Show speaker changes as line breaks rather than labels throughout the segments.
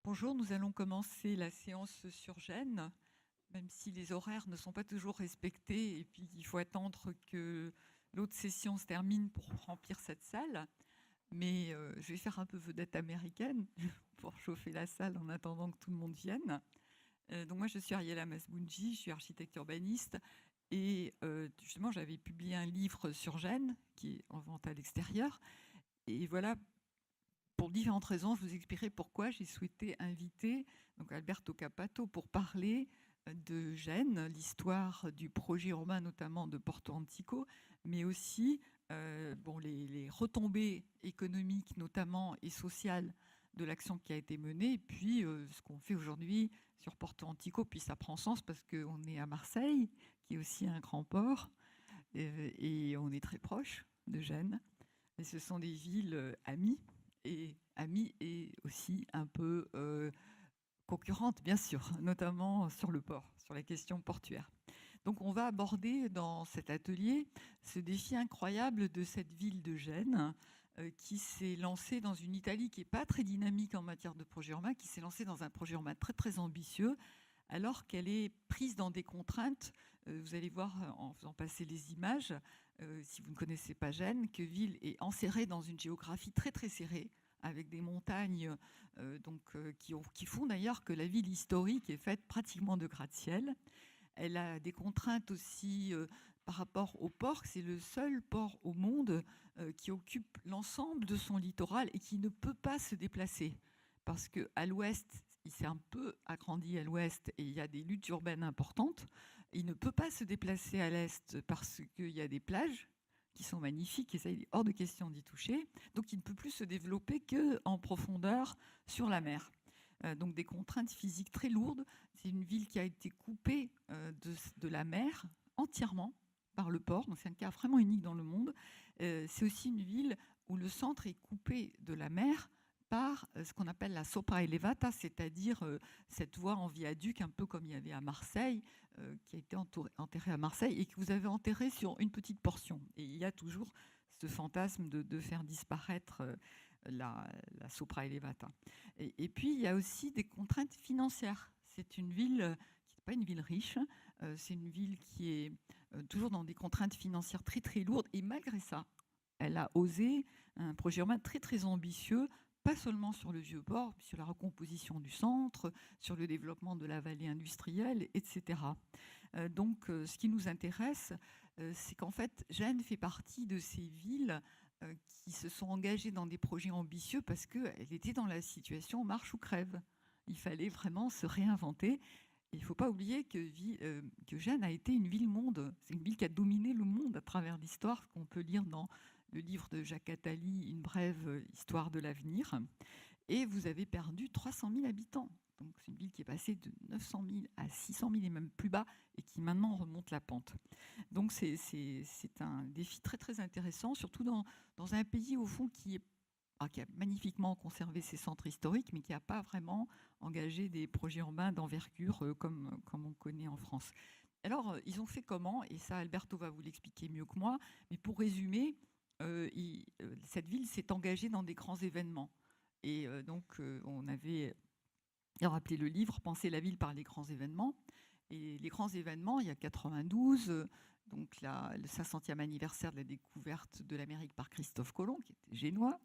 Bonjour, nous allons commencer la séance sur Gênes, même si les horaires ne sont pas toujours respectés et puis il faut attendre que l'autre session se termine pour remplir cette salle. Mais je vais faire un peu vedette américaine pour chauffer la salle en attendant que tout le monde vienne. Donc moi, je suis Ariela Masbounji, je suis architecte urbaniste et justement, j'avais publié un livre sur Gênes qui est en vente à l'extérieur. Et voilà, pour différentes raisons, je vous expliquerai pourquoi j'ai souhaité inviter donc Alberto Capato pour parler de Gênes, l'histoire du projet urbain notamment de Porto Antico, mais aussi les retombées économiques notamment et sociales de l'action qui a été menée, et puis ce qu'on fait aujourd'hui sur Porto Antico, puis ça prend sens parce qu'on est à Marseille, qui est aussi un grand port, et on est très proche de Gênes. Et ce sont des villes amies et aussi un peu concurrentes, bien sûr, notamment sur le port, sur la question portuaire. Donc on va aborder dans cet atelier ce défi incroyable de cette ville de Gênes qui s'est lancée dans une Italie qui n'est pas très dynamique en matière de projet urbain, qui s'est lancée dans un projet urbain très très ambitieux, alors qu'elle est prise dans des contraintes. Vous allez voir en faisant passer les images, si vous ne connaissez pas Gênes, que ville est enserrée dans une géographie très très serrée, avec des montagnes qui font d'ailleurs que la ville historique est faite pratiquement de gratte-ciel. Elle a des contraintes aussi par rapport au port. C'est le seul port au monde qui occupe l'ensemble de son littoral et qui ne peut pas se déplacer. Parce qu'à l'ouest, il s'est un peu agrandi à l'ouest et il y a des luttes urbaines importantes. Il ne peut pas se déplacer à l'est parce qu'il y a des plages qui sont magnifiques et ça, il est hors de question d'y toucher. Donc il ne peut plus se développer qu'en profondeur sur la mer. Donc des contraintes physiques très lourdes. C'est une ville qui a été coupée de la mer entièrement par le port. Donc c'est un cas vraiment unique dans le monde. C'est aussi une ville où le centre est coupé de la mer par ce qu'on appelle la sopra elevata, c'est-à-dire cette voie en viaduc, un peu comme il y avait à Marseille, qui a été enterrée à Marseille et que vous avez enterrée sur une petite portion. Et il y a toujours ce fantasme de faire disparaître la sopra elevata. Et puis, il y a aussi des contraintes financières. C'est une ville qui n'est pas une ville riche, c'est une ville qui est toujours dans des contraintes financières très très lourdes. Et malgré ça, elle a osé un projet urbain très très ambitieux, pas seulement sur le Vieux-Port, mais sur la recomposition du centre, sur le développement de la vallée industrielle, etc. Ce qui nous intéresse, c'est qu'en fait, Gênes fait partie de ces villes qui se sont engagées dans des projets ambitieux parce qu'elle était dans la situation marche ou crève. Il fallait vraiment se réinventer. Il ne faut pas oublier que Gênes a été une ville-monde. C'est une ville qui a dominé le monde à travers l'histoire, qu'on peut lire dans le livre de Jacques Attali, Une brève histoire de l'avenir. Et vous avez perdu 300 000 habitants. Donc c'est une ville qui est passée de 900 000 à 600 000 et même plus bas et qui maintenant remonte la pente. Donc c'est un défi très très intéressant, surtout dans un pays au fond qui a magnifiquement conservé ses centres historiques, mais qui n'a pas vraiment engagé des projets urbains d'envergure comme on connaît en France. Alors, ils ont fait comment? Et ça, Alberto va vous l'expliquer mieux que moi. Mais pour résumer, cette ville s'est engagée dans des grands événements. Et on avait rappelé le livre Penser la ville par les grands événements. Et les grands événements, il y a 92, le 500e anniversaire de la découverte de l'Amérique par Christophe Colomb, qui était génois,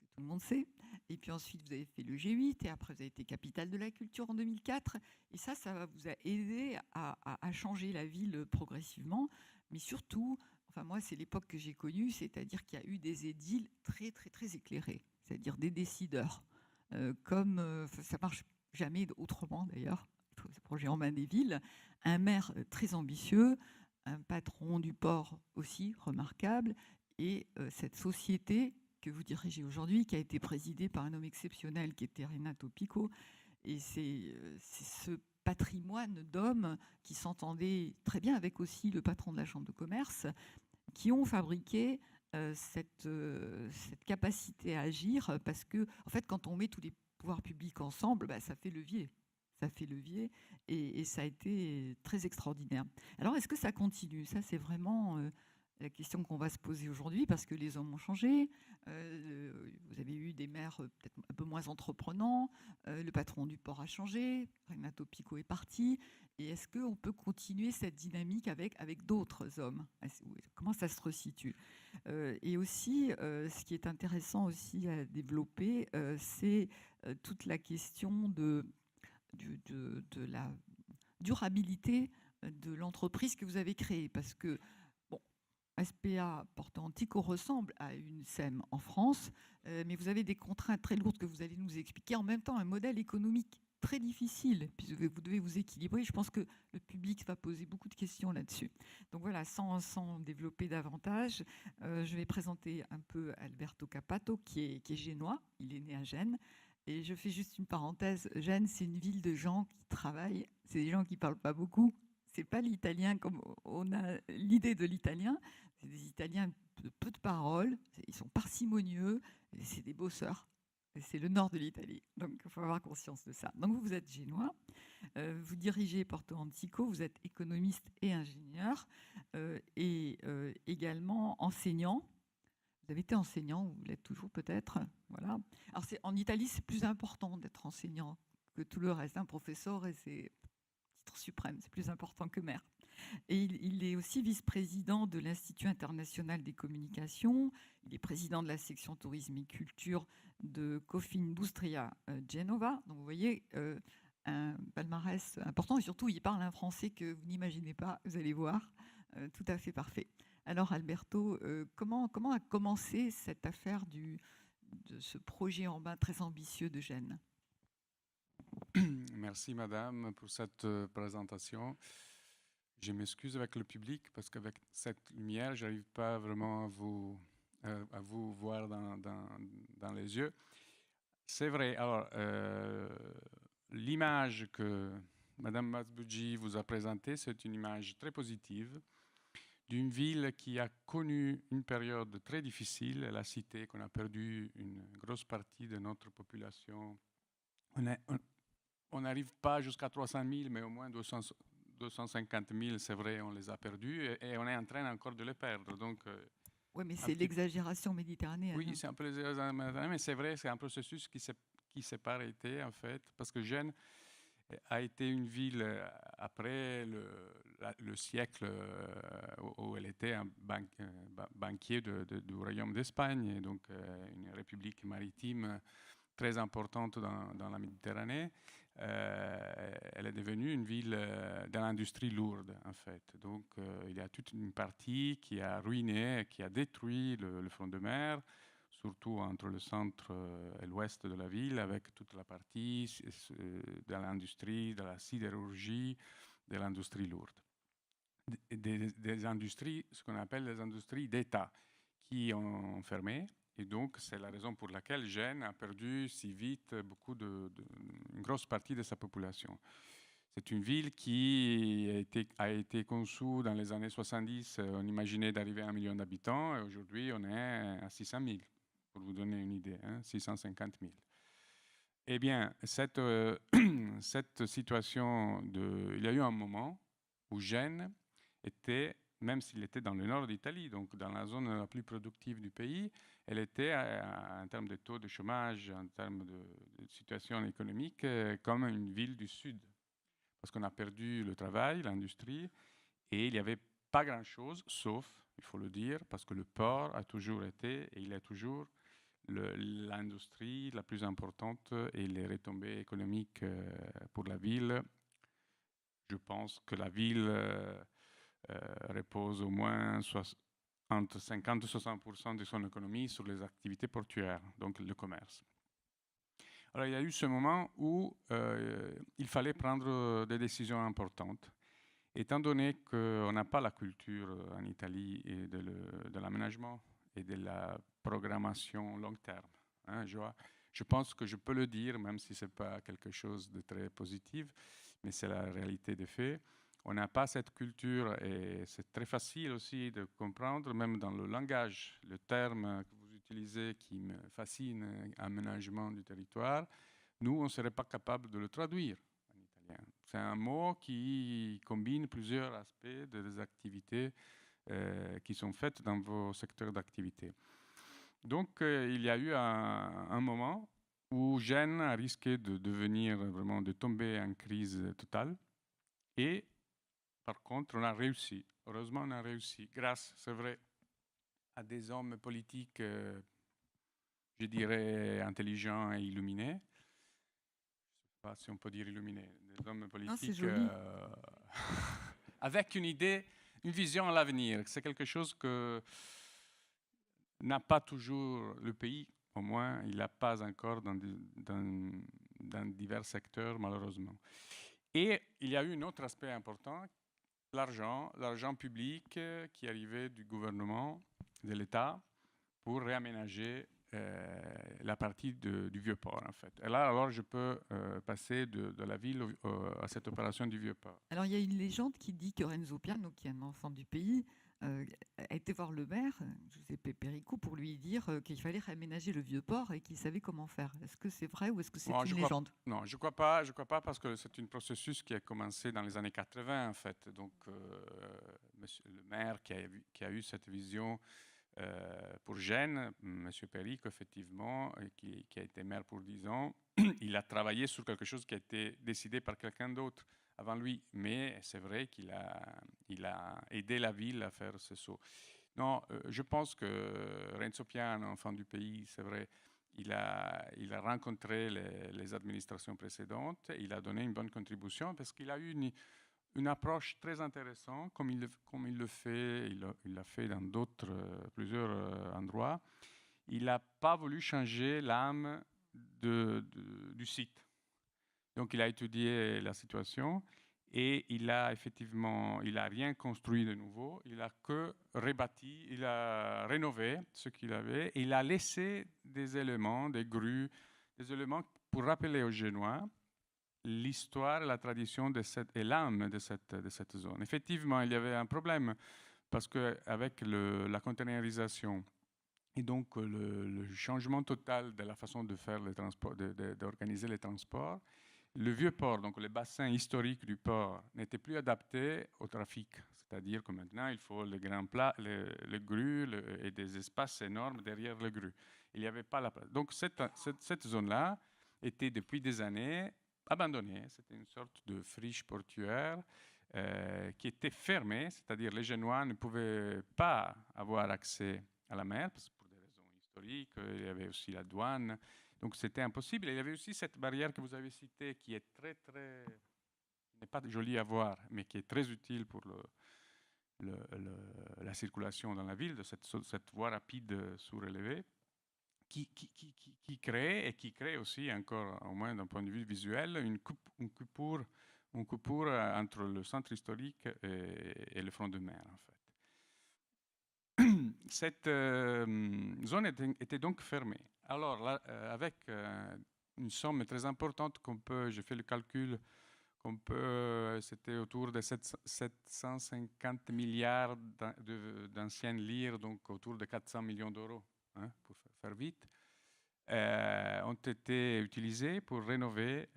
que tout le monde sait. Et puis ensuite, vous avez fait le G8, et après, vous avez été capitale de la culture en 2004. Et ça vous a aidé à changer la ville progressivement. Mais surtout, enfin moi, c'est l'époque que j'ai connue, c'est-à-dire qu'il y a eu des édiles très, très, très éclairés, c'est-à-dire des décideurs. Ça marche jamais autrement d'ailleurs, ce projet en main des villes, un maire très ambitieux, un patron du port aussi remarquable, et cette société que vous dirigez aujourd'hui, qui a été présidée par un homme exceptionnel qui était Renato Pico. Et c'est ce patrimoine d'hommes qui s'entendaient très bien avec aussi le patron de la Chambre de commerce, qui ont fabriqué cette capacité à agir, parce que, en fait, quand on met tous les pouvoirs publics ensemble, ça fait levier. Ça fait levier et ça a été très extraordinaire. Alors, est-ce que ça continue? Ça, c'est vraiment la question qu'on va se poser aujourd'hui, parce que les hommes ont changé. Vous avez eu des maires peut-être un peu moins entreprenants. Le patron du port a changé. Renato Pico est parti. Et est-ce qu'on peut continuer cette dynamique avec d'autres hommes? Comment ça se resitue? Et aussi, ce qui est intéressant aussi à développer, c'est toute la question de la durabilité de l'entreprise que vous avez créée. Parce que, bon, SPA Porto Antico ressemble à une SEM en France, mais vous avez des contraintes très lourdes que vous allez nous expliquer. En même temps, un modèle économique très difficile, puisque vous devez vous équilibrer. Je pense que le public va poser beaucoup de questions là-dessus. Donc voilà, sans développer davantage, je vais présenter un peu Alberto Capato, qui est génois. Il est né à Gênes. Et je fais juste une parenthèse. Gênes, c'est une ville de gens qui travaillent. C'est des gens qui ne parlent pas beaucoup. C'est pas l'italien comme on a l'idée de l'italien. C'est des Italiens de peu de paroles. Ils sont parcimonieux. C'est des bosseurs. C'est le nord de l'Italie. Donc, il faut avoir conscience de ça. Donc, vous êtes génois. Vous dirigez Porto Antico. Vous êtes économiste et ingénieur. Et également enseignant. Vous avez été enseignant, vous l'êtes toujours peut-être. Voilà. Alors en Italie, c'est plus important d'être enseignant que tout le reste. Un professeur, et c'est titre suprême, c'est plus important que maire. Et il est aussi vice-président de l'Institut international des communications. Il est président de la section tourisme et culture de Confindustria Genova. Donc vous voyez, un palmarès important. Et surtout, il parle un français que vous n'imaginez pas, vous allez voir. Tout à fait parfait. Alors Alberto, comment a commencé cette affaire de ce projet en bain très ambitieux de Gênes?
Merci Madame pour cette présentation. Je m'excuse avec le public parce qu'avec cette lumière, je n'arrive pas vraiment à vous voir dans les yeux. C'est vrai. Alors, l'image que Madame Masboudji vous a présentée, c'est une image très positive d'une ville qui a connu une période très difficile. Elle a cité qu'on a perdu une grosse partie de notre population. On n'arrive pas jusqu'à 300 000, mais au moins 250 000, c'est vrai, on les a perdus et on est en train encore de les perdre. Donc,
oui, mais c'est l'exagération méditerranéenne.
Oui, c'est un peu l'exagération méditerranéenne, mais c'est vrai, c'est un processus qui s'est pas arrêté, en fait, parce que Gênes a été une ville, après le siècle où elle était un banquier du royaume d'Espagne, donc une république maritime très importante dans la Méditerranée. Elle est devenue une ville de l'industrie lourde, en fait. Donc, il y a toute une partie qui a ruiné, qui a détruit le front de mer, surtout entre le centre et l'ouest de la ville, avec toute la partie de l'industrie, de la sidérurgie, de l'industrie lourde. Des industries, ce qu'on appelle les industries d'État, qui ont fermé. Et donc, c'est la raison pour laquelle Gênes a perdu si vite une grosse partie de sa population. C'est une ville qui a été conçue dans les années 70. On imaginait d'arriver à 1 million d'habitants. Et aujourd'hui, on est à 600 000, pour vous donner une idée, 650 000. Eh bien, cette situation, il y a eu un moment où Gênes était, même s'il était dans le nord d'Italie, donc dans la zone la plus productive du pays, elle était, en termes de taux de chômage, en termes de situation économique, comme une ville du sud. Parce qu'on a perdu le travail, l'industrie, et il n'y avait pas grand-chose, sauf, il faut le dire, parce que le port a toujours été, et il est toujours, l'industrie la plus importante et les retombées économiques pour la ville. Je pense que la ville repose au moins entre 50 et 60% de son économie sur les activités portuaires, donc le commerce. Alors, il y a eu ce moment où il fallait prendre des décisions importantes. Étant donné qu'on n'a pas la culture en Italie et de l'aménagement et de la programmation long terme, hein, je pense que je peux le dire, même si ce n'est pas quelque chose de très positif, mais c'est la réalité des faits. On n'a pas cette culture et c'est très facile aussi de comprendre, même dans le langage, le terme que vous utilisez qui me fascine, aménagement du territoire, nous, on ne serait pas capable de le traduire en italien. C'est un mot qui combine plusieurs aspects des activités qui sont faites dans vos secteurs d'activité. Donc, il y a eu un moment où Gênes a risqué de devenir vraiment, de tomber en crise totale. Et par contre, on a réussi. Heureusement, on a réussi, grâce, c'est vrai, à des hommes politiques, je dirais, intelligents et illuminés. Je ne sais pas si on peut dire illuminés. Des hommes
Non, c'est
politiques
joli.
avec une idée, une vision à l'avenir. C'est quelque chose que n'a pas toujours le pays, au moins il n'a pas encore dans divers secteurs, malheureusement. Et il y a eu un autre aspect important, l'argent public qui arrivait du gouvernement, de l'État, pour réaménager la partie du Vieux-Port, en fait. Et là, alors, je peux passer de la ville à cette opération du Vieux-Port.
Alors, il y a une légende qui dit que Renzo Piano, qui est un enfant du pays, a été voir le maire, Giuseppe Perico, pour lui dire qu'il fallait réaménager le Vieux-Port et qu'il savait comment faire. Est-ce que c'est vrai ou est-ce que c'est
Bon,
une légende?
Non, je crois pas parce que c'est un processus qui a commencé dans les années 80, en fait. Donc, monsieur le maire qui a eu cette vision pour Gênes, M. Perico, effectivement, qui a été maire pour 10 ans, il a travaillé sur quelque chose qui a été décidé par quelqu'un d'autre avant lui. Mais c'est vrai qu'il a aidé la ville à faire ce saut. Non, je pense que Renzo Piano, enfant du pays, c'est vrai, il a rencontré les administrations précédentes, il a donné une bonne contribution parce qu'il a eu une approche très intéressante, comme il le fait, il l'a fait dans plusieurs endroits. Il n'a pas voulu changer l'âme du site. Donc, il a étudié la situation et il a rien construit de nouveau. Il a que rebâti, il a rénové ce qu'il avait et il a laissé des éléments, des grues, des éléments pour rappeler aux Génois l'histoire, la tradition et l'âme de cette zone. Effectivement, il y avait un problème parce qu'avec la containerisation et donc le changement total de la façon de faire les transports, d'organiser les transports, le vieux port, donc le bassin historique du port, n'était plus adapté au trafic. C'est-à-dire que maintenant, il faut les grands plats, les grues et des espaces énormes derrière les grues. Il n'y avait pas la place. Donc cette zone-là était depuis des années abandonnée. C'était une sorte de friche portuaire qui était fermée, c'est-à-dire les Génois ne pouvaient pas avoir accès à la mer pour des raisons historiques. Il y avait aussi la douane. Donc c'était impossible. Et il y avait aussi cette barrière que vous avez citée qui est n'est pas jolie à voir, mais qui est très utile pour la circulation dans la ville, de cette voie rapide surélevée, qui crée aussi, encore au moins d'un point de vue visuel, une coupure entre le centre historique et le front de mer, en fait. Cette zone était donc fermée. Alors, là, avec une somme très importante j'ai fait le calcul, c'était autour de 750 milliards d'anciennes lires, donc autour de 400 millions d'euros, hein, pour faire vite, ont été utilisés pour rénover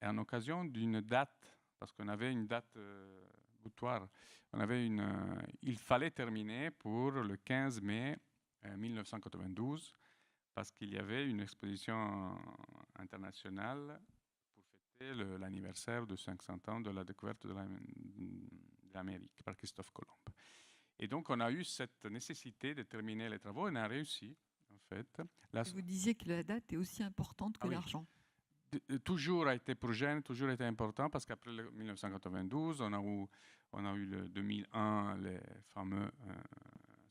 en occasion d'une date, parce qu'on avait une date butoir. Il fallait terminer pour le 15 mai 1992 parce qu'il y avait une exposition internationale pour fêter l'anniversaire de 500 ans de la découverte de l'Amérique par Christophe Colomb. Et donc, on a eu cette nécessité de terminer les travaux et on a réussi, en fait.
Vous disiez que la date est aussi importante que l'argent.
Toujours a été pour Gênes, toujours été important parce qu'après 1992, on a eu le 2001, les fameux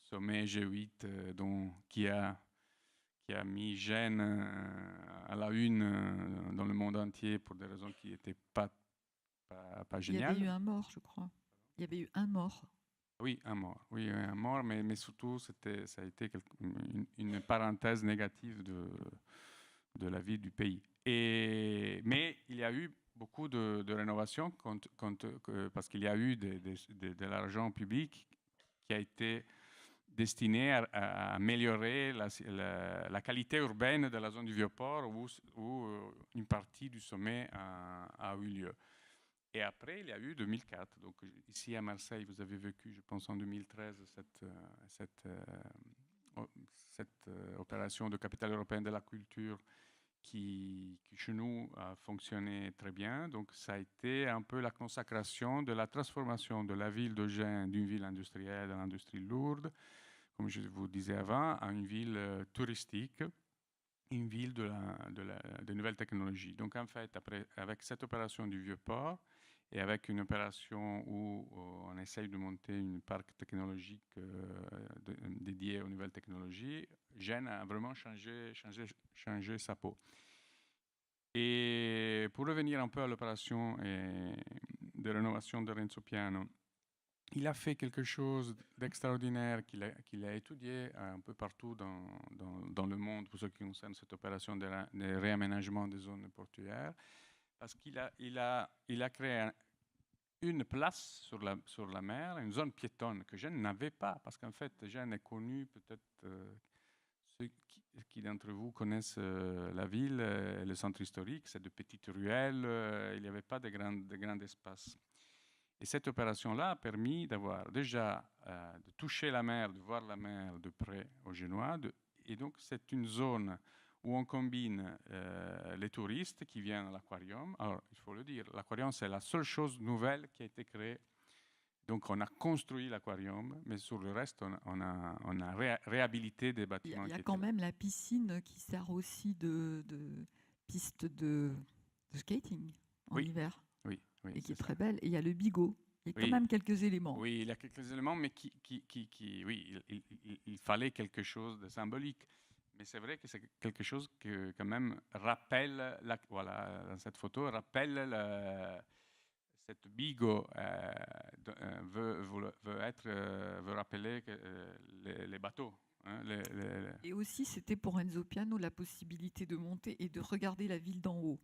sommets G8 qui a mis Gênes à la une dans le monde entier pour des raisons qui n'étaient pas géniales.
Il y avait eu un mort, je crois. Il y avait eu un mort.
Oui, un mort, mais surtout, ça a été une parenthèse négative de la vie du pays. Mais il y a eu beaucoup de rénovations parce qu'il y a eu de l'argent public qui a été destiné à améliorer la qualité urbaine de la zone du Vieux-Port où une partie du sommet a eu lieu. Et après, il y a eu 2004. Donc, ici à Marseille, vous avez vécu, je pense, en 2013, cette opération de capitale européenne de la culture qui, chez nous, a fonctionné très bien. Donc, ça a été un peu la consacration de la transformation de la ville de Gênes d'une ville industrielle à l'industrie lourde, comme je vous disais avant, à une ville touristique, une ville de nouvelles technologies. Donc, en fait, avec cette opération du Vieux-Port et avec une opération où on essaye de monter une parc technologique dédié aux nouvelles technologies, Gênes a vraiment changé sa peau. Et pour revenir un peu à l'opération de rénovation de Renzo Piano, il a fait quelque chose d'extraordinaire qu'il a étudié un peu partout dans le monde pour ce qui concerne cette opération de réaménagement des zones portuaires, parce qu'il a créé une place sur la mer, une zone piétonne que Gênes n'avait pas, parce qu'en fait, Gênes est connu, peut-être ceux qui d'entre vous connaissent la ville, le centre historique, c'est de petites ruelles, il n'y avait pas de grands espaces. Et cette opération-là a permis d'avoir déjà de toucher la mer, de voir la mer de près aux Génois. Et donc, c'est une zone où on combine les touristes qui viennent à l'aquarium. Alors, il faut le dire, l'aquarium, c'est la seule chose nouvelle qui a été créée. Donc, on a construit l'aquarium, mais sur le reste, on a réhabilité des bâtiments.
Il y a quand même la piscine qui sert aussi de piste de skating en hiver.
Oui,
et qui est très belle. Et il y a le bigot. Il y a quand même quelques éléments.
Oui, il y a quelques éléments, mais oui, il fallait quelque chose de symbolique. Mais c'est vrai que c'est quelque chose que quand même rappelle, voilà, dans cette photo, rappelle cette bigot veut rappeler les bateaux. Hein,
Et aussi, c'était pour Renzo Piano la possibilité de monter et de regarder la ville d'en haut.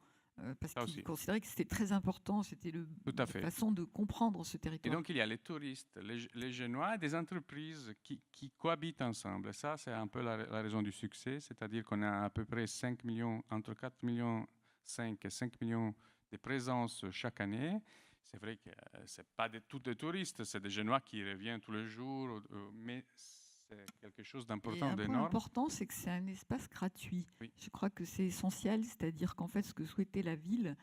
Parce qu'il considérait que c'était très important, c'était la façon de comprendre ce territoire.
Et donc, il y a les touristes, les Génois, des entreprises qui cohabitent ensemble. Et ça, c'est un peu la raison du succès, c'est-à-dire qu'on a à peu près 5 millions, entre 4 millions 5 et 5 millions de présences chaque année. C'est vrai que ce n'est pas tous des touristes, c'est des Génois qui reviennent tous les jours, mais c'est quelque chose d'important, d'énorme.
Un point important, c'est que c'est un espace gratuit. Oui. Je crois que c'est essentiel, c'est-à-dire qu'en fait, ce que souhaitait la ville,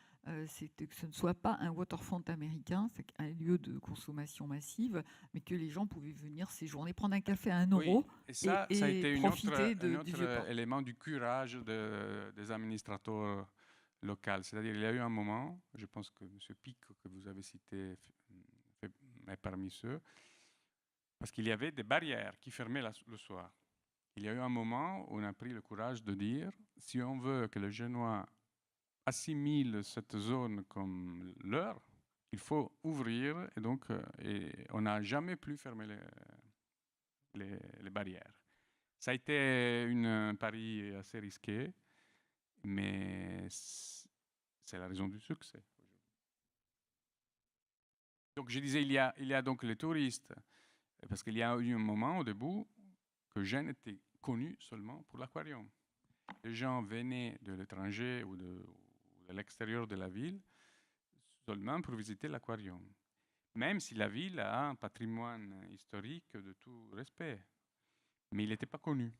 c'était que ce ne soit pas un waterfront américain, c'est un lieu de consommation massive, mais que les gens pouvaient venir séjourner, prendre un café à 1 euro
et ça a été
profiter
un autre
du Vieux-Port.
Élément du courage des administrateurs locaux. C'est-à-dire il y a eu un moment, je pense que M. Pic, que vous avez cité, est parmi ceux, parce qu'il y avait des barrières qui fermaient le soir. Il y a eu un moment où on a pris le courage de dire, si on veut que les Génois assimilent cette zone comme leur, il faut ouvrir, et donc on n'a jamais plus fermé les barrières. Ça a été un pari assez risqué, mais c'est la raison du succès. Donc je disais, il y a donc les touristes, parce qu'il y a eu un moment au début que Gênes était connu seulement pour l'aquarium. Les gens venaient de l'étranger ou de l'extérieur de la ville seulement pour visiter l'aquarium. Même si la ville a un patrimoine historique de tout respect, mais il n'était pas connu.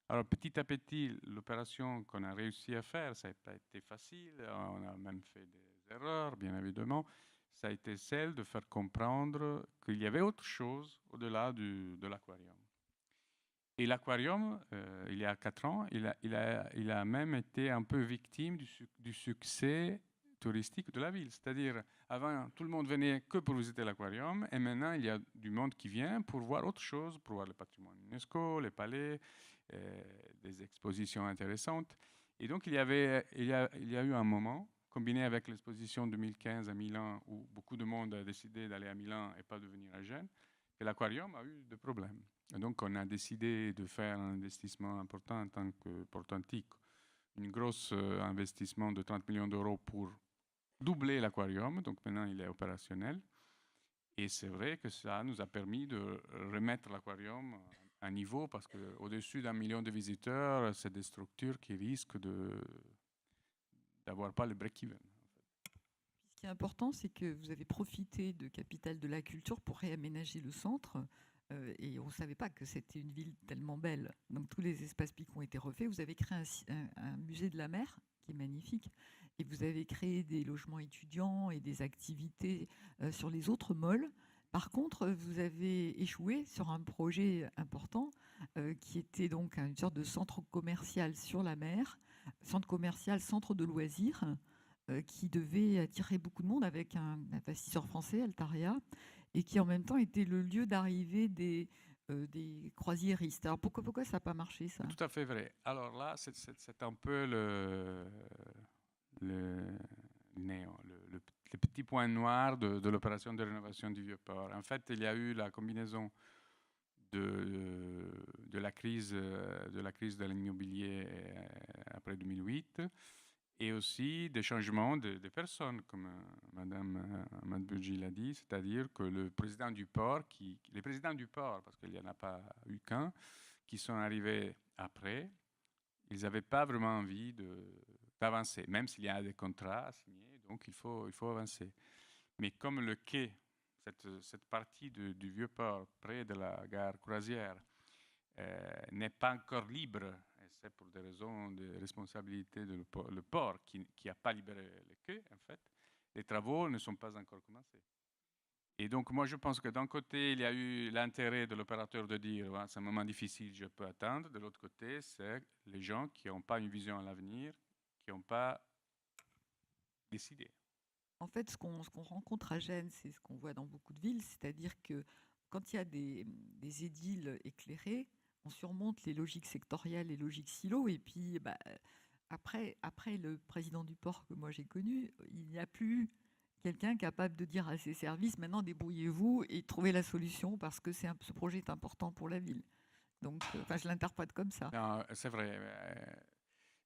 Alors petit à petit, l'opération qu'on a réussi à faire, ça n'a pas été facile, on a même fait des erreurs, bien évidemment. Ça a été celle de faire comprendre qu'il y avait autre chose au-delà de l'aquarium. Et l'aquarium, il y a 4 ans, il a même été un peu victime du succès touristique de la ville. C'est-à-dire, avant, tout le monde venait que pour visiter l'aquarium, et maintenant, il y a du monde qui vient pour voir autre chose, pour voir le patrimoine UNESCO, les palais, des expositions intéressantes. Et donc, il y a eu un moment, combiné avec l'exposition 2015 à Milan, où beaucoup de monde a décidé d'aller à Milan et pas de venir à Gênes, que l'aquarium a eu des problèmes. Et donc, on a décidé de faire un investissement important en tant que Porto Antico, un gros investissement de 30 millions d'euros pour doubler l'aquarium. Donc, maintenant, il est opérationnel. Et c'est vrai que ça nous a permis de remettre l'aquarium à niveau, parce qu'au-dessus d'1 million de visiteurs, c'est des structures qui risquent d'avoir pas le break-even.
qui est important, c'est que vous avez profité de Capitale de la Culture pour réaménager le centre. Et on ne savait pas que c'était une ville tellement belle. Donc tous les espaces publics ont été refaits. Vous avez créé un musée de la mer qui est magnifique. Et vous avez créé des logements étudiants et des activités sur les autres malls. Par contre, vous avez échoué sur un projet important qui était donc une sorte de centre commercial sur la mer, centre commercial, centre de loisirs, qui devait attirer beaucoup de monde avec un investisseur français, Altaria, et qui en même temps était le lieu d'arrivée des croisiéristes. Alors pourquoi ça n'a pas marché, ça?
Tout à fait vrai. Alors là, c'est un peu le néant, le petit point noir de l'opération de rénovation du Vieux-Port. En fait, il y a eu la combinaison de la crise de l'immobilier après 2008 et aussi des changements de personnes, comme Madame Madbugi l'a dit, c'est-à-dire que le président du port, les présidents du port, parce qu'il n'y en a pas eu qu'un, qui sont arrivés après, ils n'avaient pas vraiment envie d'avancer, même s'il y a des contrats à signer, donc il faut avancer. Mais comme le quai, cette partie du vieux port près de la gare croisière, n'est pas encore libre, et c'est pour des raisons de responsabilité de le port qui n'a pas libéré le quai, en fait, les travaux ne sont pas encore commencés. Et donc, moi, je pense que d'un côté, il y a eu l'intérêt de l'opérateur de dire ouais, c'est un moment difficile, je peux attendre. De l'autre côté, c'est les gens qui n'ont pas une vision à l'avenir, qui n'ont pas décidé.
En fait, ce qu'on rencontre à Gênes, c'est ce qu'on voit dans beaucoup de villes, c'est-à-dire que quand il y a des édiles éclairés, on surmonte les logiques sectorielles, les logiques silos, et puis après le président du port que moi j'ai connu, il n'y a plus quelqu'un capable de dire à ses services, maintenant débrouillez-vous et trouvez la solution parce que ce projet est important pour la ville. Donc, je l'interprète comme ça.
Non, c'est vrai.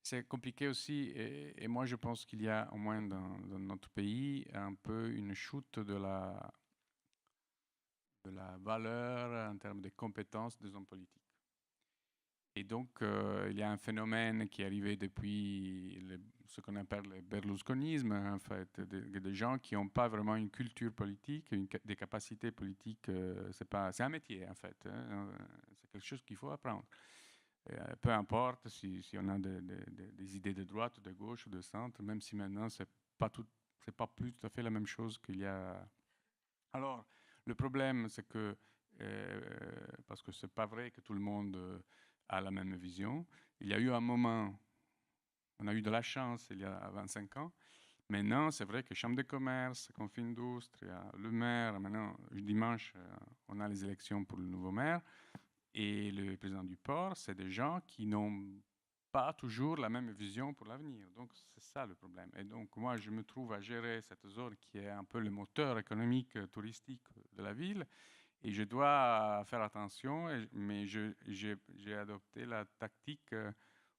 C'est compliqué aussi, et moi je pense qu'il y a, au moins dans notre pays, un peu une chute de la valeur en termes de compétences des hommes politiques. Et donc, il y a un phénomène qui est arrivé depuis ce qu'on appelle le berlusconisme, en fait, des gens qui n'ont pas vraiment une culture politique, des capacités politiques. C'est un métier, en fait. Hein, c'est quelque chose qu'il faut apprendre. Peu importe si on a des idées de droite, de gauche ou de centre, même si maintenant, c'est pas plus tout à fait la même chose qu'il y a. Alors, le problème, c'est que, parce que c'est pas vrai que tout le monde a la même vision, il y a eu un moment, on a eu de la chance il y a 25 ans. Maintenant, c'est vrai que Chambre de commerce, Confindustria, le maire, maintenant, dimanche, on a les élections pour le nouveau maire, et le président du port, c'est des gens qui n'ont pas toujours la même vision pour l'avenir. Donc, c'est ça le problème. Et donc, moi, je me trouve à gérer cette zone qui est un peu le moteur économique, touristique de la ville. Et je dois faire attention, mais j'ai adopté la tactique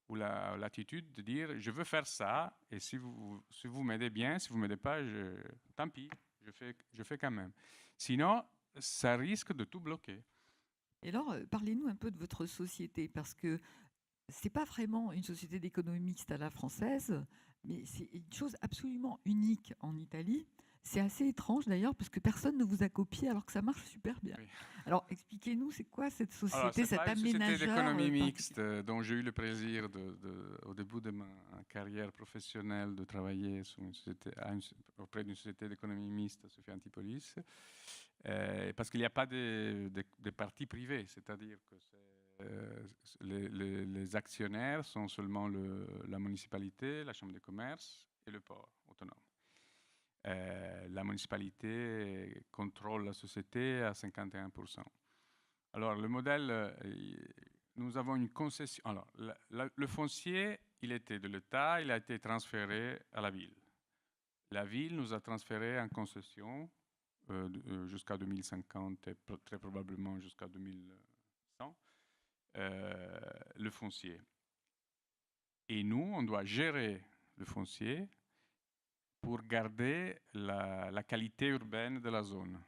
ou l'attitude de dire je veux faire ça, et si vous m'aidez bien, si vous ne m'aidez pas, tant pis, je fais quand même. Sinon, ça risque de tout bloquer.
Et alors, parlez-nous un peu de votre société, parce que c'est pas vraiment une société d'économie mixte à la française, mais c'est une chose absolument unique en Italie. C'est assez étrange d'ailleurs, parce que personne ne vous a copié alors que ça marche super bien.
Oui.
Alors, expliquez-nous, c'est quoi cette
Alors,
société,
c'est
cet
pas une société
aménageur
d'économie mixte
particulier?
dont j'ai eu le plaisir, au début de ma carrière professionnelle, de travailler auprès d'une société d'économie mixte, Sophia Antipolis, parce qu'il n'y a pas de parties privées, c'est-à-dire que les actionnaires sont seulement la municipalité, la chambre de commerce et le port autonome. La municipalité contrôle la société à 51%. Alors, le modèle, nous avons une concession. Alors, le foncier, il était de l'État, il a été transféré à la ville. La ville nous a transféré en concession jusqu'à 2050 et très probablement jusqu'à 2100 le foncier. Et nous, on doit gérer le foncier pour garder la qualité urbaine de la zone.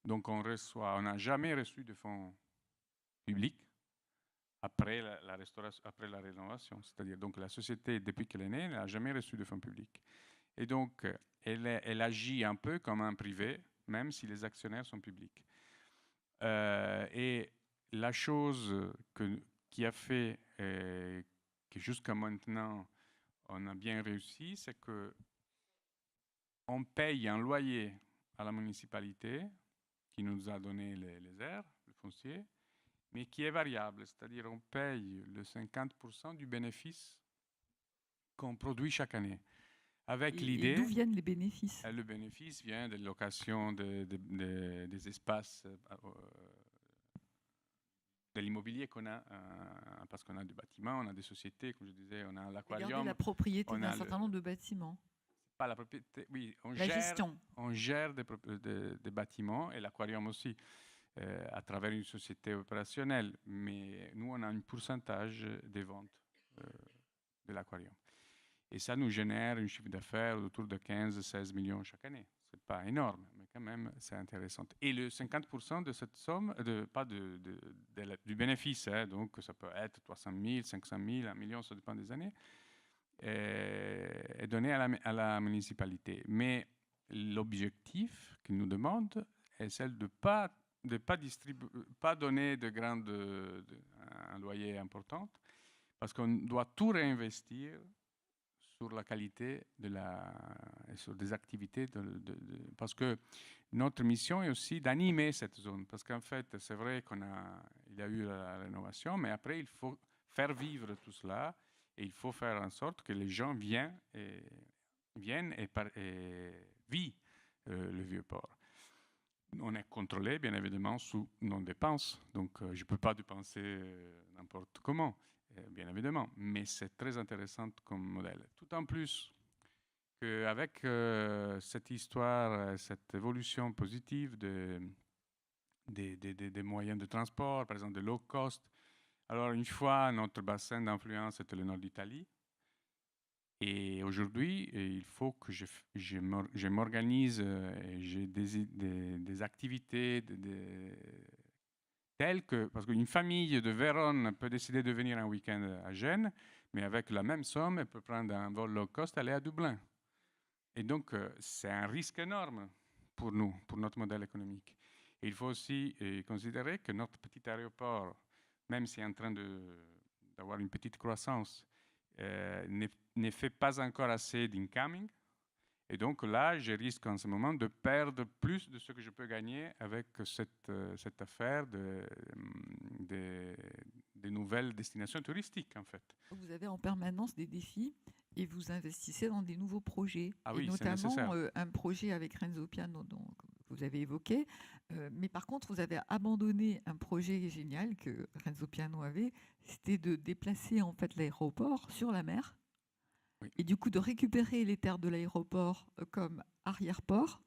Donc, on n'a jamais reçu de fonds publics après la restauration, après la rénovation. C'est-à-dire, donc, la société, depuis qu'elle est née, n'a jamais reçu de fonds publics. Et donc, elle agit un peu comme un privé, même si les actionnaires sont publics. Et la chose qui a fait que jusqu'à maintenant, on a bien réussi, c'est que on paye un loyer à la municipalité qui nous a donné les aires, le foncier, mais qui est variable, c'est-à-dire on paye le 50% du bénéfice qu'on produit chaque année. Avec
Et
l'idée,
d'où viennent les bénéfices?
le bénéfice vient de location des espaces, de l'immobilier qu'on a, parce qu'on a des bâtiments, on a des sociétés, comme je disais, on a
Gardez
l'aquarium,
la propriété
on
d'un
a
certain nombre de bâtiments.
pas la propriété, oui,
La gestion.
on gère des bâtiments et l'aquarium aussi. À travers une société opérationnelle, mais nous, on a un pourcentage des ventes de l'aquarium. Et ça nous génère un chiffre d'affaires autour de 15-16 millions chaque année. Ce n'est pas énorme, mais quand même, c'est intéressant. Et le 50% de cette somme, du bénéfice, donc ça peut être 300 000, 500 000, 1 million, ça dépend des années, est donné à la municipalité. Mais l'objectif qu'ils nous demandent est celle de pas donner un loyer important, parce qu'on doit tout réinvestir sur la qualité sur des activités. Parce que notre mission est aussi d'animer cette zone. Parce qu'en fait, c'est vrai il y a eu la rénovation, mais après, il faut faire vivre tout cela et il faut faire en sorte que les gens viennent et vivent le Vieux-Port. On est contrôlé, bien évidemment, sous nos dépenses. Donc, je ne peux pas dépenser n'importe comment, bien évidemment. Mais c'est très intéressant comme modèle. Tout en plus qu'avec cette histoire, cette évolution positive des moyens de transport, par exemple de low cost, alors une fois, notre bassin d'influence était le nord d'Italie. Et aujourd'hui, il faut que je m'organise, j'ai des activités telles que, parce qu'une famille de Vérone peut décider de venir un week-end à Gênes, mais avec la même somme, elle peut prendre un vol low cost, aller à Dublin. Et donc, c'est un risque énorme pour nous, pour notre modèle économique. Et il faut aussi considérer que notre petit aéroport, même s'il est en train d'avoir une petite croissance, ne fait pas encore assez d'incoming. Et donc là, je risque en ce moment de perdre plus de ce que je peux gagner avec cette affaire des nouvelles destinations touristiques, en fait.
Vous avez en permanence des défis et vous investissez dans des nouveaux projets.
Ah
et
oui, c'est
notamment
nécessaire.
un projet avec Renzo Piano, que vous avez évoqué. Mais par contre, vous avez abandonné un projet génial que Renzo Piano avait, c'était de déplacer en fait l'aéroport sur la mer.
Oui.
Et du coup, de récupérer les terres de l'aéroport comme arrière-port.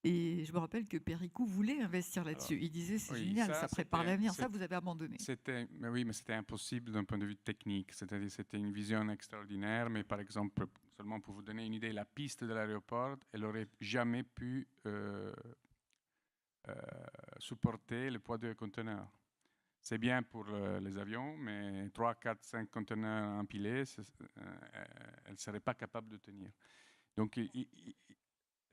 Et je me rappelle que Péricou voulait investir là-dessus. Il disait, c'est
Oui,
génial, ça prépare l'avenir. Ça, vous avez abandonné.
Mais c'était impossible d'un point de vue technique. C'est-à-dire c'était une vision extraordinaire, mais par exemple, seulement pour vous donner une idée, la piste de l'aéroport, elle n'aurait jamais pu supporter le poids de conteneurs. C'est bien pour les avions, mais 3, 4, 5 conteneurs empilés, elle ne serait pas capable de tenir. Donc,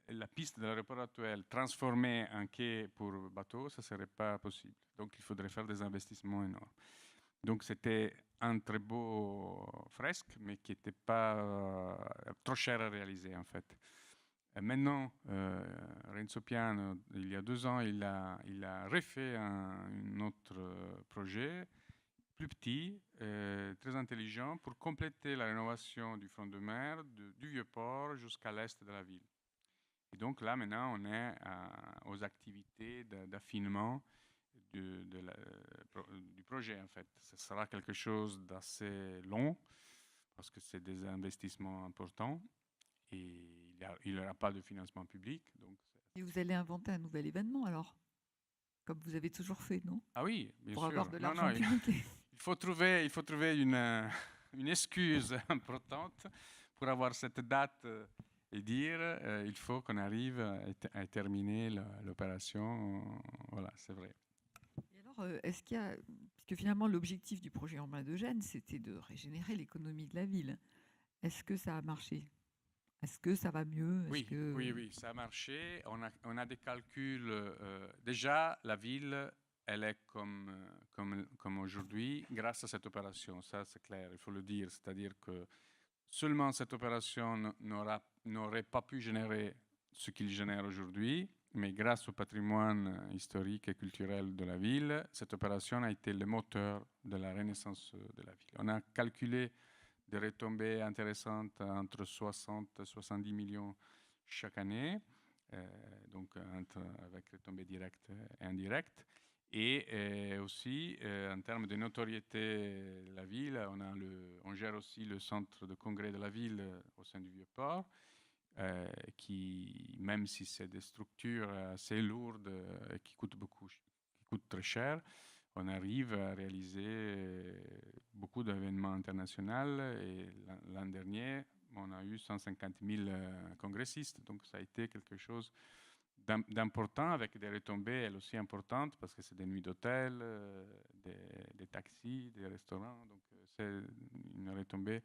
la piste de l'aéroport actuel transformée en quai pour bateau, ça ne serait pas possible. Donc, il faudrait faire des investissements énormes. Donc, c'était un très beau fresque, mais qui n'était pas trop cher à réaliser, en fait. Maintenant, Renzo Piano, il y a 2 ans, il a refait un autre projet, plus petit, très intelligent, pour compléter la rénovation du front de mer, du Vieux-Port jusqu'à l'est de la ville. Et donc là, maintenant, on est aux activités d'affinement du projet, en fait. Ce sera quelque chose d'assez long, parce que c'est des investissements importants, et il n'y aura pas de financement public. Donc
et vous allez inventer un nouvel événement, alors, comme vous avez toujours fait, non?
Ah oui, bien
Pour
sûr.
avoir de l'argent public.
Il faut trouver une excuse importante pour avoir cette date et dire il faut qu'on arrive à terminer l'opération. Voilà, c'est vrai.
Et alors, est-ce qu'il y a, puisque finalement l'objectif du projet Urbain de Gênes, c'était de régénérer l'économie de la ville. Est-ce que ça a marché? Est-ce que ça va mieux? Est-ce
Oui,
que...
oui, ça a marché. On a des calculs. Déjà, la ville, elle est comme aujourd'hui grâce à cette opération. Ça, c'est clair, il faut le dire. C'est-à-dire que seulement cette opération n'aurait pas pu générer ce qu'il génère aujourd'hui, mais grâce au patrimoine historique et culturel de la ville, cette opération a été le moteur de la renaissance de la ville. On a calculé des retombées intéressantes entre 60 et 70 millions chaque année, donc avec retombées directes et indirectes. Et aussi, en termes de notoriété de la ville, on gère aussi le centre de congrès de la ville au sein du Vieux-Port, qui, même si c'est des structures assez lourdes et qui coûtent très cher, on arrive à réaliser beaucoup d'événements internationaux. Et l'an dernier, on a eu 150 000 congressistes. Donc, ça a été quelque chose d'important, avec des retombées elles aussi importantes, parce que c'est des nuits d'hôtel, des taxis, des restaurants. Donc, c'est une retombée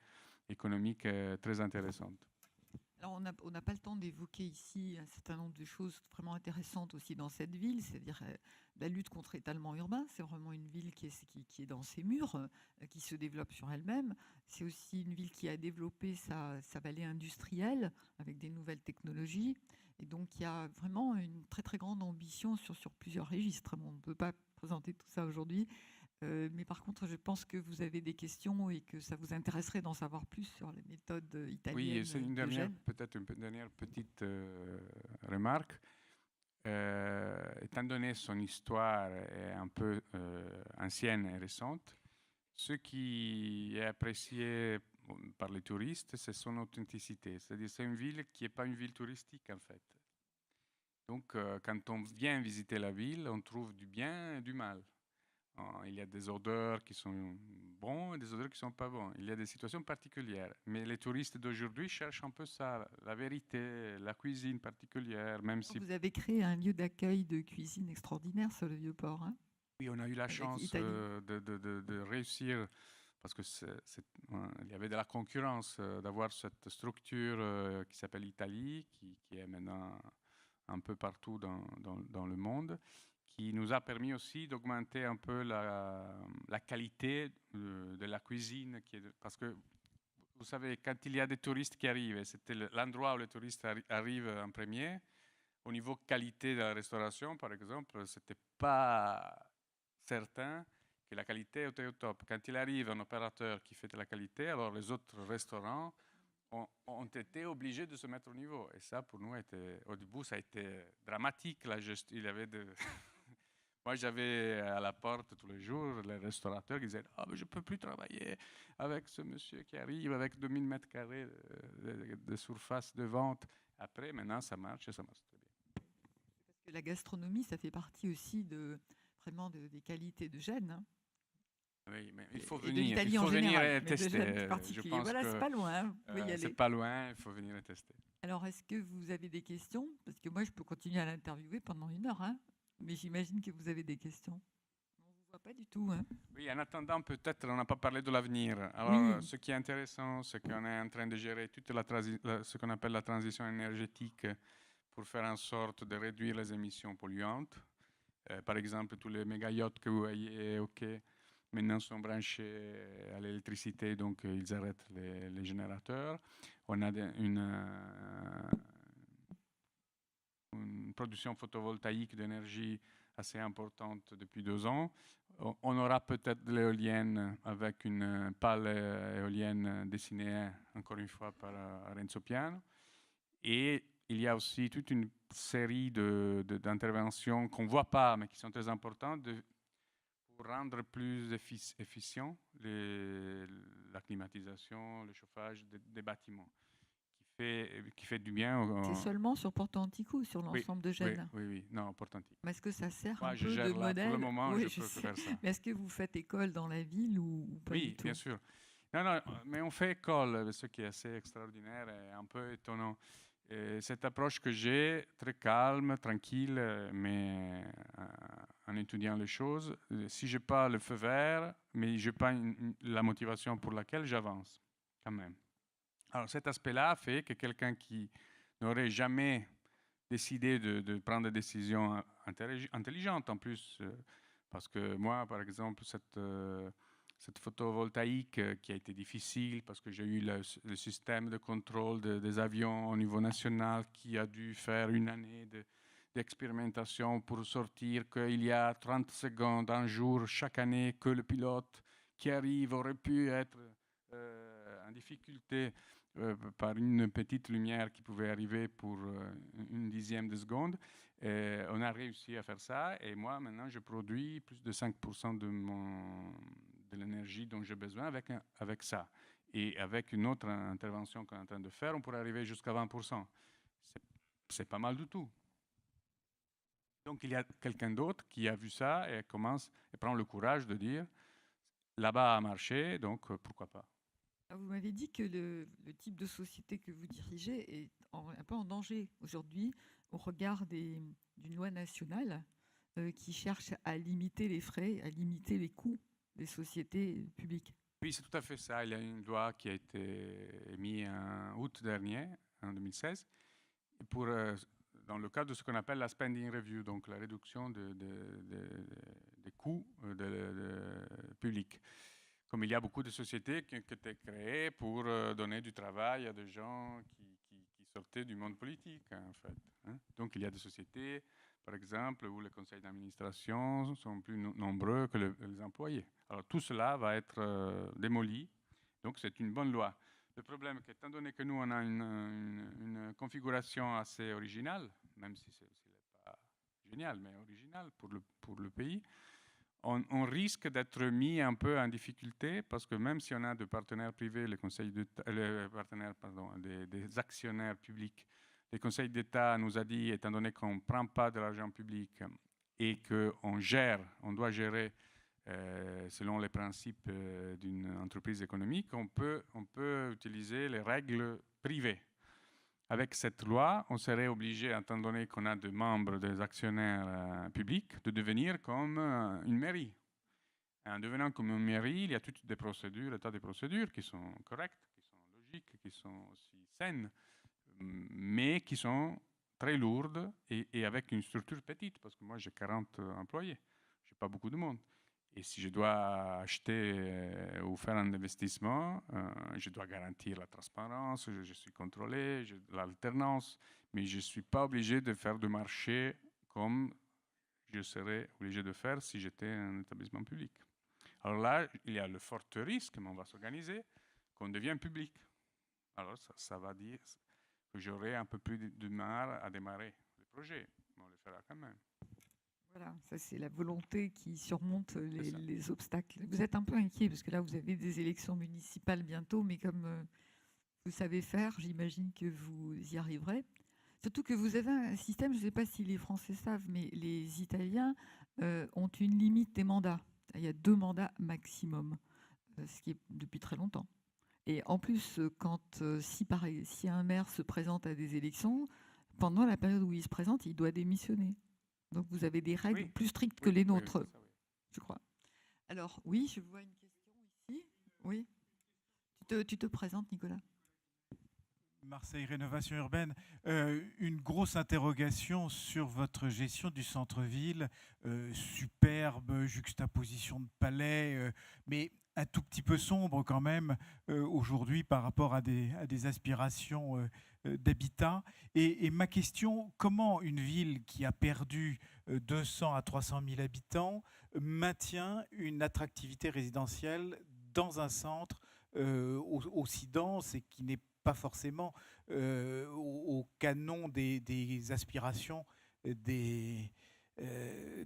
économique très intéressante.
Alors, on n'a pas le temps d'évoquer ici un certain nombre de choses vraiment intéressantes aussi dans cette ville, c'est-à-dire la lutte contre l'étalement urbain. C'est vraiment une ville qui est dans ses murs, qui se développe sur elle-même. C'est aussi une ville qui a développé sa vallée industrielle avec des nouvelles technologies. Et donc, il y a vraiment une très, très grande ambition sur plusieurs registres. Bon, on ne peut pas présenter tout ça aujourd'hui. Mais par contre, je pense que vous avez des questions et que ça vous intéresserait d'en savoir plus sur les méthodes
Oui, c'est
italiennes de Gênes.
peut-être une dernière petite remarque. Étant donné son histoire est un peu ancienne et récente, ce qui est apprécié par les touristes, c'est son authenticité. C'est-à-dire, c'est une ville qui n'est pas une ville touristique en fait. Donc, quand on vient visiter la ville, on trouve du bien et du mal. Il y a des odeurs qui sont bons et des odeurs qui ne sont pas bons. Il y a des situations particulières. Mais les touristes d'aujourd'hui cherchent un peu ça, la vérité, la cuisine particulière, même si...
Vous avez créé un lieu d'accueil de cuisine extraordinaire sur le Vieux-Port. Hein,
Oui, on a eu la
avec
chance
Italie.
de réussir, parce que il y avait de la concurrence, d'avoir cette structure qui s'appelle Italie, qui est maintenant un peu partout dans le monde, qui nous a permis aussi d'augmenter un peu la qualité de la cuisine. Parce que, vous savez, quand il y a des touristes qui arrivent, et c'était l'endroit où les touristes arrivent en premier, au niveau qualité de la restauration, par exemple, ce n'était pas certain que la qualité était au top. Quand il arrive un opérateur qui fait de la qualité, alors les autres restaurants ont été obligés de se mettre au niveau. Et ça, pour nous, au début, ça a été dramatique. Il y avait Moi, j'avais à la porte tous les jours les restaurateurs qui disaient « Ah, mais je ne peux plus travailler avec ce monsieur qui arrive avec 2000 mètres carrés de surface de vente. » Après, maintenant, ça marche et ça marche très bien.
Parce que la gastronomie, ça fait partie aussi vraiment des qualités de Gênes. Hein.
Oui, mais il faut
Et de
venir,
l'Italie en général,
et
mais de Gênes
tester.
en
Je
particulier.
pense
Voilà, c'est
que
pas loin, hein, vous pouvez y
c'est
aller.
pas loin, il faut venir et tester.
Alors, est-ce que vous avez des questions? Parce que moi, je peux continuer à l'interviewer pendant 1 heure, hein, mais j'imagine que vous avez des questions. On ne vous voit pas du tout. Hein.
Oui, en attendant, peut-être, on n'a pas parlé de l'avenir. Alors,
Oui.
ce qui est intéressant, c'est qu'on est en train de gérer toute ce qu'on appelle la transition énergétique pour faire en sorte de réduire les émissions polluantes. Par exemple, tous les méga yachts que vous voyez au quai maintenant sont branchés à l'électricité, donc ils arrêtent les générateurs. On a une production photovoltaïque d'énergie assez importante depuis 2 ans. On aura peut-être de l'éolienne avec une pale éolienne dessinée encore une fois par Renzo Piano. Et il y a aussi toute une série d'interventions qu'on ne voit pas, mais qui sont très importantes pour rendre plus efficient la climatisation, le chauffage des bâtiments, qui fait du bien.
C'est seulement sur Porto Antico ou sur
Oui,
l'ensemble de
oui,
Gênes?
oui, non, Porto Antico.
Mais est-ce que ça sert
Moi,
un
je
peu de
gère là, pour le
modèle?
moment,
Oui,
je
je
peux que
sais.
faire ça.
Mais est-ce que vous faites école dans la ville ou pas du
Oui,
tout?
bien sûr. Non, mais on fait école, ce qui est assez extraordinaire et un peu étonnant. Et cette approche que j'ai, très calme, tranquille, mais en étudiant les choses, si je n'ai pas le feu vert, mais je n'ai pas la motivation pour laquelle j'avance, quand même. Alors cet aspect-là fait que quelqu'un qui n'aurait jamais décidé de prendre des décisions intelligentes en plus, parce que moi, par exemple, cette photovoltaïque qui a été difficile parce que j'ai eu le système de contrôle des avions au niveau national qui a dû faire une année d'expérimentation pour sortir qu'il y a 30 secondes, un jour chaque année que le pilote qui arrive aurait pu être en difficulté par une petite lumière qui pouvait arriver pour une dixième de seconde. On a réussi à faire ça et moi maintenant je produis plus de 5% de l'énergie dont j'ai besoin avec ça. Et avec une autre intervention qu'on est en train de faire, on pourrait arriver jusqu'à 20%. C'est pas mal du tout. Donc il y a quelqu'un d'autre qui a vu ça et commence et prend le courage de dire là-bas a marché, donc pourquoi pas.
Vous m'avez dit que le type de société que vous dirigez est un peu en danger aujourd'hui au regard d'une loi nationale qui cherche à limiter les frais, à limiter les coûts des sociétés publiques.
Oui, c'est tout à fait ça. Il y a une loi qui a été émise en août dernier, en 2016, pour, dans le cadre de ce qu'on appelle la spending review, donc la réduction des coûts publics. Comme il y a beaucoup de sociétés qui ont été créées pour donner du travail à des gens qui sortaient du monde politique, en fait. Hein. Donc il y a des sociétés, par exemple, où les conseils d'administration sont plus nombreux que les employés. Alors tout cela va être démoli, donc c'est une bonne loi. Le problème est qu'étant donné que nous, on a une configuration assez originale, même si ce n'est pas génial, mais originale pour le pays, on risque d'être mis un peu en difficulté parce que même si on a des partenaires privés, les conseils des actionnaires publics, les conseils d'État nous a dit, étant donné qu'on ne prend pas de l'argent public et qu'on doit gérer selon les principes d'une entreprise économique, on peut utiliser les règles privées. Avec cette loi, on serait obligé, étant donné qu'on a des membres, des actionnaires publics, de devenir comme une mairie. Et en devenant comme une mairie, il y a toutes des procédures, des tas de procédures qui sont correctes, qui sont logiques, qui sont aussi saines, mais qui sont très lourdes et avec une structure petite, parce que moi j'ai 40 employés, je n'ai pas beaucoup de monde. Et si je dois acheter ou faire un investissement, je dois garantir la transparence, je suis contrôlé, l'alternance, mais je ne suis pas obligé de faire du marché comme je serais obligé de faire si j'étais un établissement public. Alors là, il y a le fort risque, mais on va s'organiser, qu'on devienne public. Alors ça va dire que j'aurai un peu plus de mal à démarrer le projet, mais on le fera quand même.
Voilà, ça c'est la volonté qui surmonte les obstacles. Vous êtes un peu inquiet parce que là vous avez des élections municipales bientôt, mais comme vous savez faire, j'imagine que vous y arriverez. Surtout que vous avez un système, je ne sais pas si les Français savent, mais les Italiens ont une limite des mandats. Il y a 2 mandats maximum, ce qui est depuis très longtemps. Et en plus, si un maire se présente à des élections, pendant la période où il se présente, il doit démissionner. Donc vous avez des règles plus strictes que les nôtres, je crois. Alors oui, je vois une question ici. Oui. Tu te présentes, Nicolas.
Marseille Rénovation Urbaine, une grosse interrogation sur votre gestion du centre-ville, superbe juxtaposition de palais, mais un tout petit peu sombre quand même aujourd'hui par rapport à des aspirations d'habitat. Et ma question, comment une ville qui a perdu 200 à 300 000 habitants maintient une attractivité résidentielle dans un centre aussi dense et qui n'est pas forcément au canon des aspirations des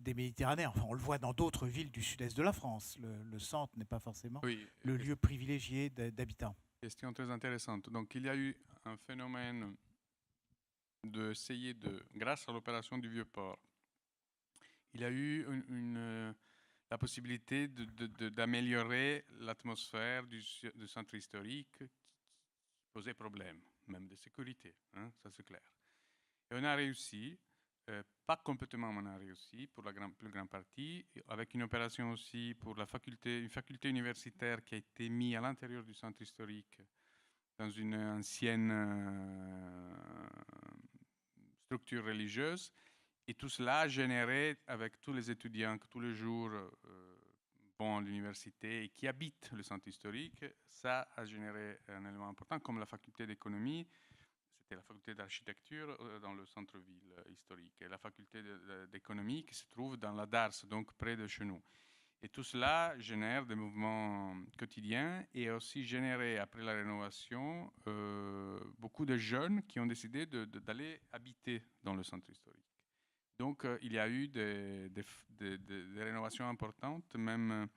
Méditerranéens. Enfin, on le voit dans d'autres villes du sud-est de la France. Le centre n'est pas forcément le lieu privilégié d'habitants.
Question très intéressante. Donc, il y a eu un phénomène d'essayer grâce à l'opération du Vieux-Port, il y a eu la possibilité d'améliorer l'atmosphère du centre historique qui posait problème, même de sécurité, hein, ça c'est clair. Et on a réussi, pas complètement, mais on a réussi pour la plus grande partie, avec une opération aussi pour une faculté universitaire qui a été mise à l'intérieur du centre historique dans une ancienne structure religieuse. Et tout cela généré avec tous les étudiants qui tous les jours vont à l'université et qui habitent le centre historique, ça a généré un élément important, comme la faculté d'économie. C'était la faculté d'architecture dans le centre-ville historique, et la faculté d'économie qui se trouve dans la Darse, donc près de chez nous. Et tout cela génère des mouvements quotidiens et aussi généré, après la rénovation, beaucoup de jeunes qui ont décidé d'aller habiter dans le centre historique. Donc, il y a eu des rénovations importantes, même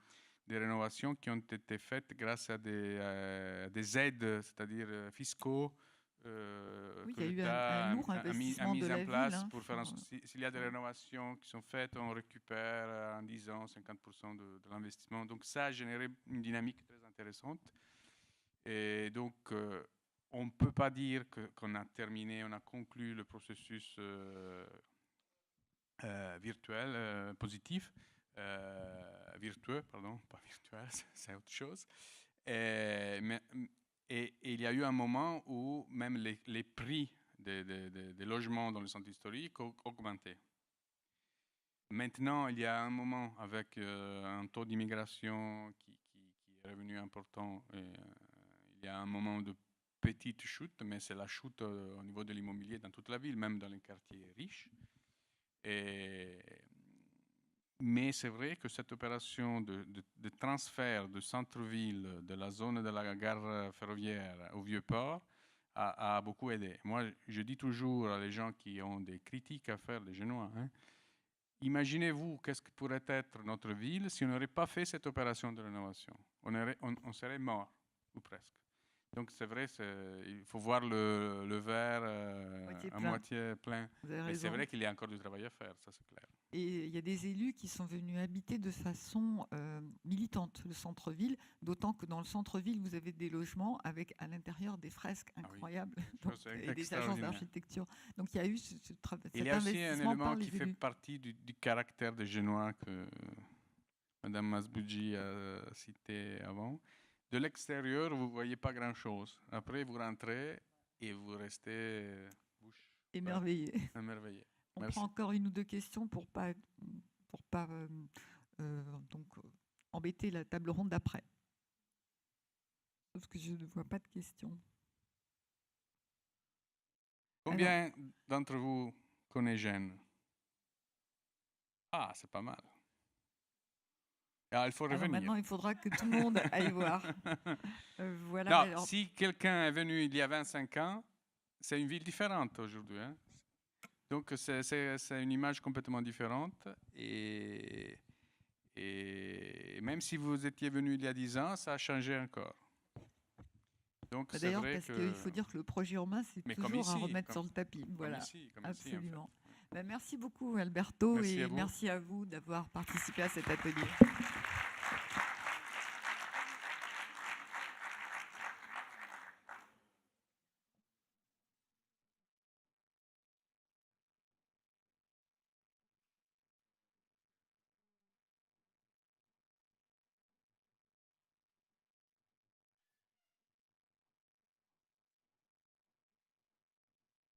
des rénovations qui ont été faites grâce à des aides, c'est-à-dire fiscaux,
Oui,
que
il y a eu
l'État
un lourd
a
investissement
mis
de
en
la
place
ville. Hein,
pour faire s'il y a des rénovations qui sont faites, on récupère en 10 ans 50% de l'investissement. Donc ça a généré une dynamique très intéressante. Et donc, on ne peut pas dire qu'on a terminé, on a conclu le processus virtuel, positif, virtueux, pardon, pas virtuel, c'est autre chose. Et il y a eu un moment où même les prix des logements dans le centre historique ont augmenté. Maintenant, il y a un moment avec un taux d'immigration qui est revenu important. Il y a un moment de petite chute, mais c'est la chute au niveau de l'immobilier dans toute la ville, même dans les quartiers riches. Mais c'est vrai que cette opération de transfert de centre-ville, de la zone de la gare ferroviaire au Vieux-Port, a beaucoup aidé. Moi, je dis toujours à les gens qui ont des critiques à faire, les Génois, hein, imaginez-vous qu'est-ce que pourrait être notre ville si on n'aurait pas fait cette opération de rénovation. On serait mort, ou presque. Donc c'est vrai, il faut voir le verre à moitié plein. Mais c'est vrai qu'il y a encore du travail à faire, ça c'est clair.
Et il y a des élus qui sont venus habiter de façon militante le centre-ville, d'autant que dans le centre-ville, vous avez des logements avec à l'intérieur des fresques incroyables et des agences d'architecture. Donc il y a eu ce travail.
Il y a aussi un élément qui fait partie du caractère des Génois que Mme Masboudji a cité avant. De l'extérieur, vous ne voyez pas grand-chose. Après, vous rentrez et vous restez
émerveillé. On
Merci.
prend encore une ou deux questions pour pas donc embêter la table ronde d'après. Parce que je ne vois pas de questions.
Combien d'entre vous connaissent Gênes? Ah, c'est pas mal. Alors, il faut revenir.
Alors maintenant, il faudra que tout le monde aille voir. Voilà.
Non, alors, si quelqu'un est venu il y a 25 ans, c'est une ville différente aujourd'hui. Hein? Donc, c'est une image complètement différente. Et même si vous étiez venu il y a 10 ans, ça a changé encore.
D'ailleurs, parce qu'il faut dire que le projet urbain, c'est toujours ici, à remettre sur le tapis. Voilà,
comme
absolument.
Ici, en fait.
Merci beaucoup, Alberto,
merci
merci à vous d'avoir participé à cet atelier.